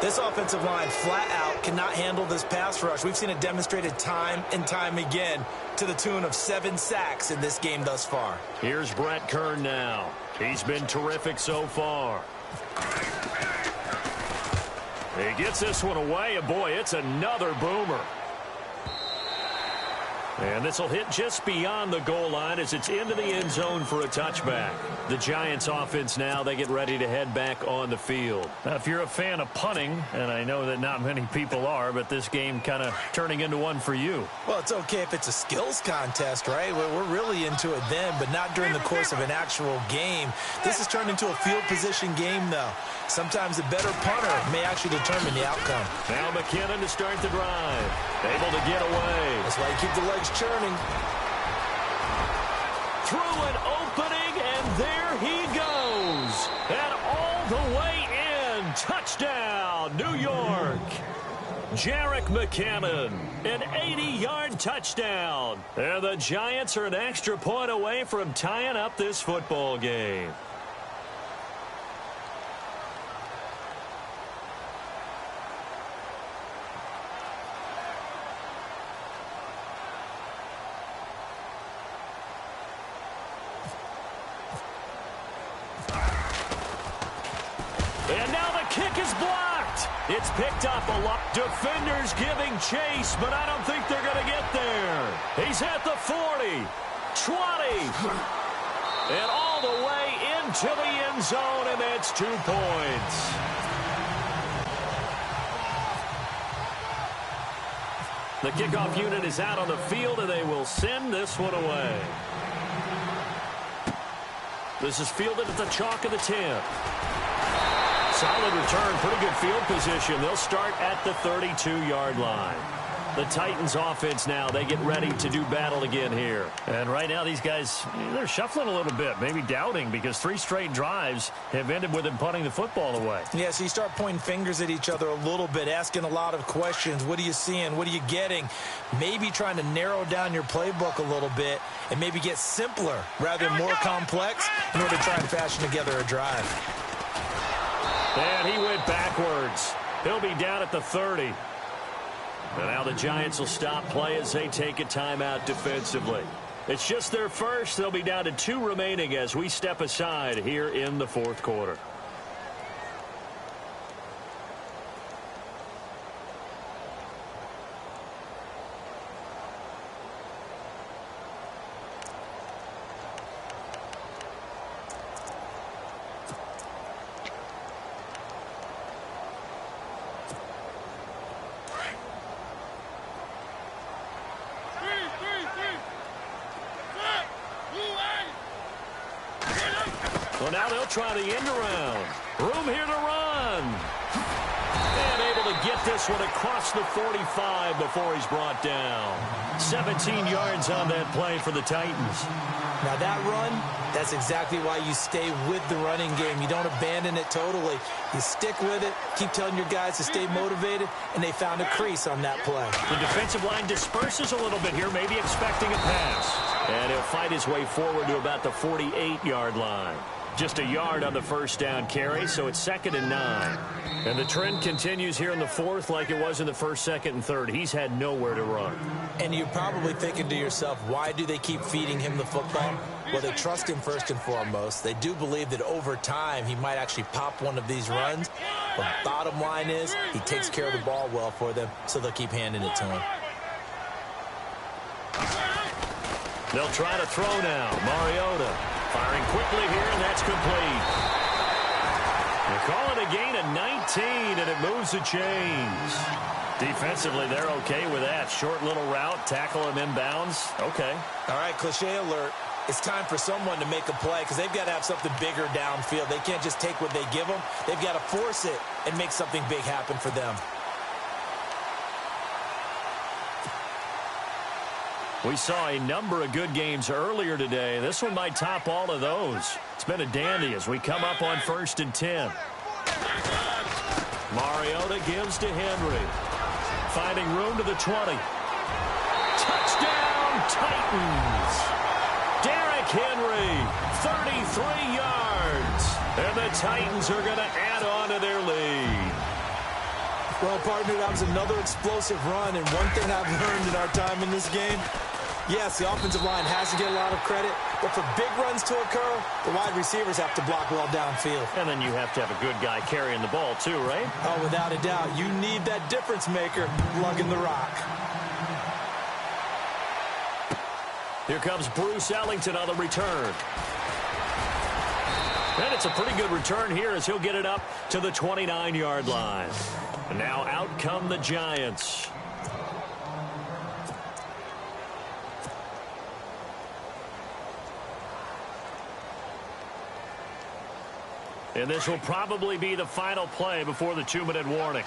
This offensive line flat out cannot handle this pass rush. We've seen it demonstrated time and time again to the tune of 7 sacks in this game thus far. Here's Brett Kern now. He's been terrific so far. He gets this one away, and boy, it's another boomer. And this will hit just beyond the goal line as it's into the end zone for a touchback. The Giants offense now, they get ready to head back on the field. Now, if you're a fan of punting, and I know that not many people are, but this game kind of turning into one for you. Well, it's okay if it's a skills contest, right? We're really into it then, but not during the course of an actual game. This has turned into a field position game, though. Sometimes the better punter may actually determine the outcome. Now McKinnon to start the drive. Able to get away. That's why you keep the legs churning. Through an opening, and there he goes. And all the way in. Touchdown, New York. Jerick McKinnon, an 80-yard touchdown. And the Giants are an extra point away from tying up this football game. And now the kick is blocked. It's picked up a lot. Defenders giving chase, but I don't think they're going to get there. He's at the 40, 20, and all the way into the end zone, and that's 2 points. The kickoff unit is out on the field, and they will send this one away. This is fielded at the chalk of the 10. Solid return, pretty good field position. They'll start at the 32-yard line. The Titans offense now, they get ready to do battle again here. And right now these guys, they're shuffling a little bit, maybe doubting, because 3 straight drives have ended with them punting the football away. Yeah, so you start pointing fingers at each other a little bit, asking a lot of questions. What are you seeing? What are you getting? Maybe trying to narrow down your playbook a little bit and maybe get simpler rather than more complex in order to try and fashion together a drive. And he went backwards. He'll be down at the 30. And now the Giants will stop play as they take a timeout defensively. It's just their first. They'll be down to 2 remaining as we step aside here in the fourth quarter. Well, now they'll try the end around. Room here to run. And able to get this one across the 45 before he's brought down. 17 yards on that play for the Titans. Now that run, that's exactly why you stay with the running game. You don't abandon it totally. You stick with it, keep telling your guys to stay motivated, and they found a crease on that play. The defensive line disperses a little bit here, maybe expecting a pass. And he'll fight his way forward to about the 48-yard line. Just a yard on the first down carry, so it's 2nd and 9. And the trend continues here in the fourth like it was in the first, 2nd, and 3rd. He's had nowhere to run. And you're probably thinking to yourself, why do they keep feeding him the football? Well, they trust him first and foremost. They do believe that over time he might actually pop one of these runs. But bottom line is he takes care of the ball well for them, so they'll keep handing it to him. They'll try to throw now. Mariota firing quickly here, and that's complete. They call it a gain of 19, and it moves the chains. Defensively, they're okay with that. Short little route, tackle him inbounds. Okay. All right, cliche alert. It's time for someone to make a play because they've got to have something bigger downfield. They can't just take what they give them. They've got to force it and make something big happen for them. We saw a number of good games earlier today. This one might top all of those. It's been a dandy as we come up on 1st and 10. Mariota gives to Henry. Finding room to the 20. Touchdown, Titans. Derrick Henry, 33 yards. And the Titans are going to add on to their lead. Well, partner, that was another explosive run. And one thing I've learned in our time in this game, yes, the offensive line has to get a lot of credit, but for big runs to occur, the wide receivers have to block well downfield. And then you have to have a good guy carrying the ball too, right? Oh, without a doubt. You need that difference maker lugging the rock. Here comes Bruce Ellington on the return. And it's a pretty good return here as he'll get it up to the 29-yard line. And now out come the Giants. And this will probably be the final play before the 2-minute warning.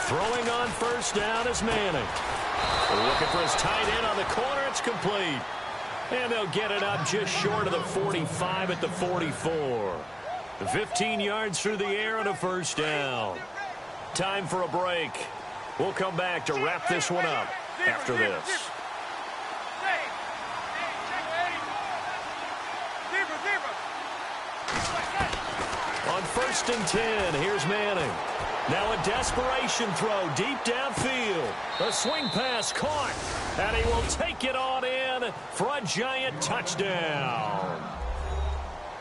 Throwing on first down is Manning. Looking for his tight end on the corner. It's complete. And they'll get it up just short of the 45 at the 44. 15 yards through the air and a first down. Time for a break. We'll come back to wrap this one up after this. On 1st and 10, here's Manning. Now a desperation throw deep downfield. A swing pass caught. And he will take it on in for a Giant touchdown.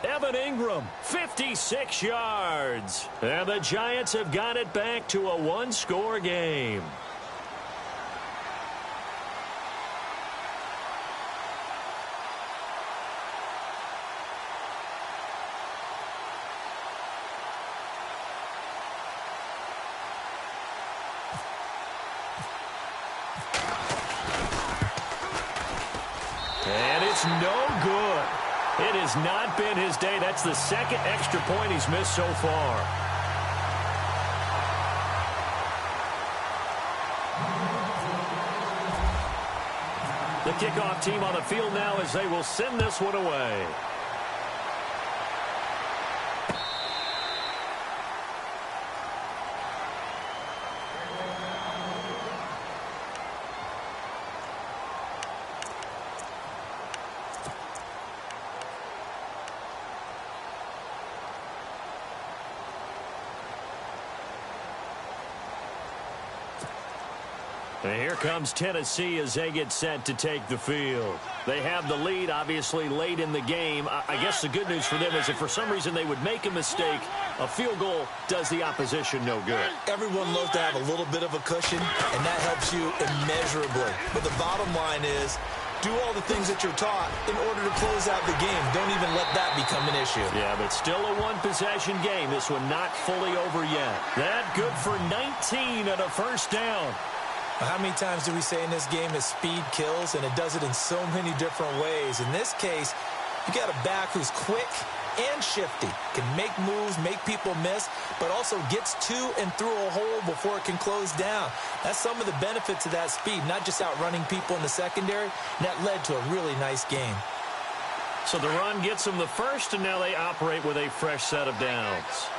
Evan Ingram, 56 yards. And the Giants have got it back to a one-score game. And it's no good. It has not been his day. That's the second extra point he's missed so far. The kickoff team on the field now as they will send this one away. And here comes Tennessee as they get set to take the field. They have the lead, obviously, late in the game. I guess the good news for them is if for some reason they would make a mistake, a field goal does the opposition no good. Everyone loves to have a little bit of a cushion, and that helps you immeasurably. But the bottom line is, do all the things that you're taught in order to close out the game. Don't even let that become an issue. Yeah, but still a one-possession game. This one not fully over yet. That good for 19 and a first down. How many times do we say in this game that speed kills, and it does it in so many different ways? In this case, you got a back who's quick and shifty, can make moves, make people miss, but also gets to and through a hole before it can close down. That's some of the benefits of that speed, not just outrunning people in the secondary, and that led to a really nice game. So the run gets them the first, and now they operate with a fresh set of downs.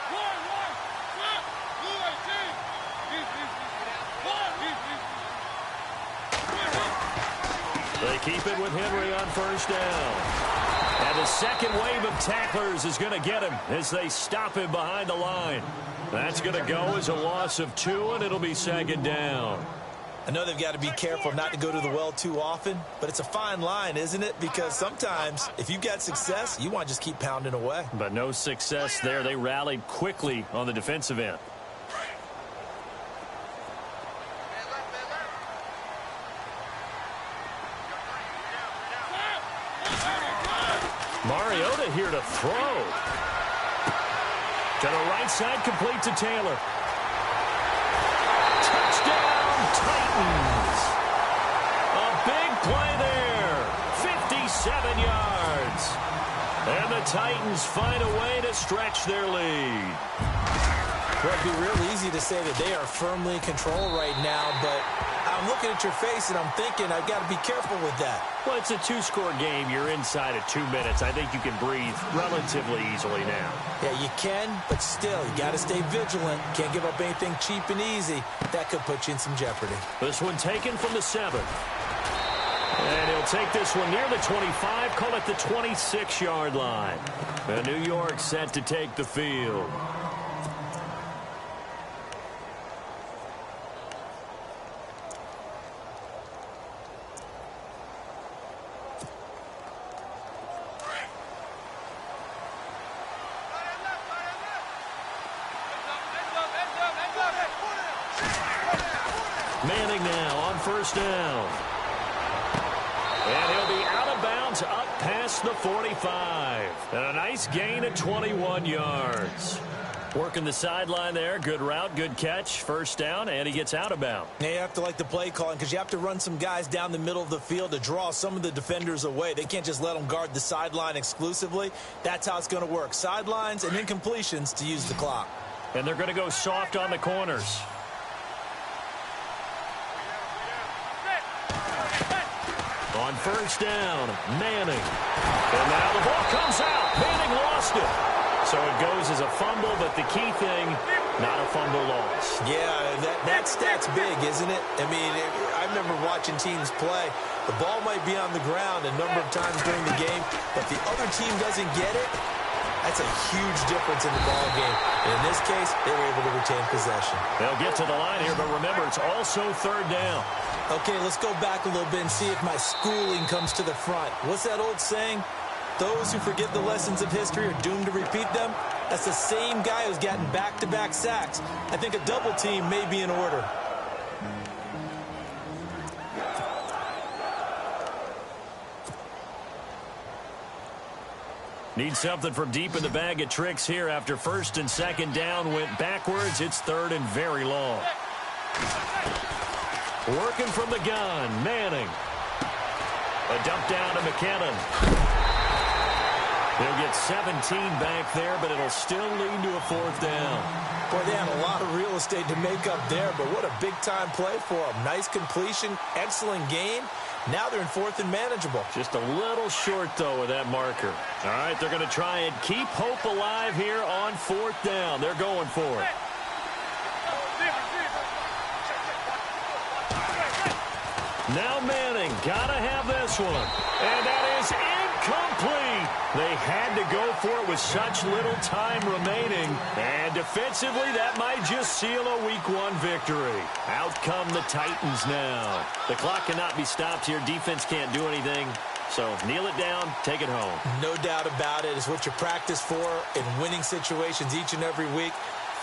They keep it with Henry on first down. And the second wave of tacklers is going to get him as they stop him behind the line. That's going to go as a loss of 2, and it'll be second down. I know they've got to be careful not to go to the well too often, but it's a fine line, isn't it? Because sometimes if you've got success, you want to just keep pounding away. But no success there. They rallied quickly on the defensive end. Mariota here to throw. To the right side, complete to Taylor. Touchdown, Titans. A big play there. 57 yards. And the Titans find a way to stretch their lead. Well, it'd be real easy to say that they are firmly in control right now, but I'm looking at your face and I'm thinking I've got to be careful with that. Well, it's a 2-score game. You're inside of 2 minutes. I think you can breathe relatively easily now. Yeah, you can, but still, you got to stay vigilant. Can't give up anything cheap and easy. That could put you in some jeopardy. This one taken from the 7. And he'll take this one near the 25, call it the 26-yard line. And New York set to take the field. Manning now on first down. And he'll be out of bounds up past the 45. And a nice gain at 21 yards. Working the sideline there. Good route, good catch. First down, and he gets out of bounds. Now you have to like the play calling because you have to run some guys down the middle of the field to draw some of the defenders away. They can't just let them guard the sideline exclusively. That's how it's going to work. Sidelines and incompletions to use the clock. And they're going to go soft on the corners. On first down, Manning. And now the ball comes out. Manning lost it. So it goes as a fumble, but the key thing, not a fumble loss. Yeah, that stat's big, isn't it? I mean, I remember watching teams play. The ball might be on the ground a number of times during the game, but the other team doesn't get it. That's a huge difference in the ball game. And in this case, they were able to retain possession. They'll get to the line here, but remember, it's also third down. Okay, let's go back a little bit and see if my schooling comes to the front. What's that old saying? Those who forget the lessons of history are doomed to repeat them. That's the same guy who's gotten back-to-back sacks. I think a double team may be in order. Need something from deep in the bag of tricks here after first and second down went backwards. It's third and very long. Working from the gun, Manning. A dump down to McKinnon. They'll get 17 back there, but it'll still lead to a fourth down. Boy, they had a lot of real estate to make up there, but what a big-time play for them. Nice completion, excellent game. Now they're in fourth and manageable. Just a little short, though, with that marker. All right, they're going to try and keep hope alive here on fourth down. They're going for it. Now Manning, gotta have this one. And that is incomplete. They had to go for it with such little time remaining. And defensively, that might just seal a Week 1 victory. Out come the Titans now. The clock cannot be stopped here. Defense can't do anything. So kneel it down, take it home. No doubt about it. It's what you practice for in winning situations each and every week.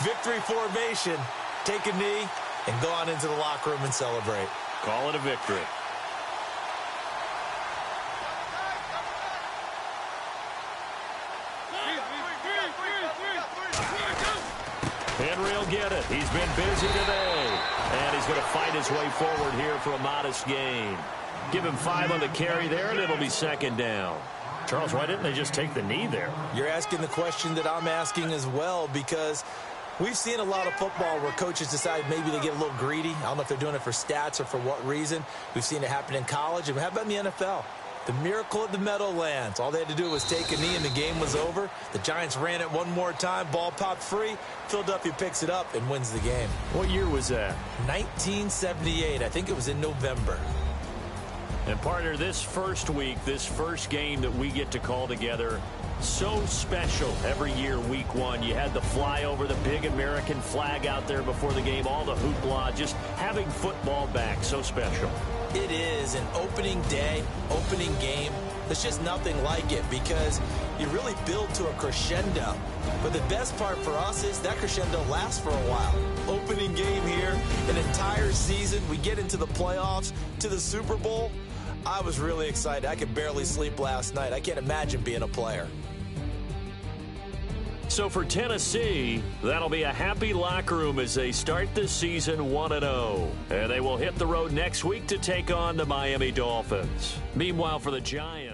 Victory formation. Take a knee and go on into the locker room and celebrate. Call it a victory. Henry will get it. He's been busy today. And he's going to fight his way forward here for a modest gain. Give him 5 on the carry there, and it'll be second down. Charles, why didn't they just take the knee there? You're asking the question that I'm asking as well, because we've seen a lot of football where coaches decide maybe they get a little greedy. I don't know if they're doing it for stats or for what reason. We've seen it happen in college. And how about in the NFL? The miracle of the Meadowlands. All they had to do was take a knee and the game was over. The Giants ran it one more time. Ball popped free. Philadelphia picks it up and wins the game. What year was that? 1978. I think it was in November. And partner, this first week, this first game that we get to call together, so special every year, Week 1. You had the flyover, the big American flag out there before the game, all the hoopla, just having football back, so special. It is an opening day, opening game. There's just nothing like it because you really build to a crescendo. But the best part for us is that crescendo lasts for a while. Opening game here, an entire season. We get into the playoffs, to the Super Bowl. I was really excited. I could barely sleep last night. I can't imagine being a player. So for Tennessee, that'll be a happy locker room as they start this season 1-0. And they will hit the road next week to take on the Miami Dolphins. Meanwhile, for the Giants.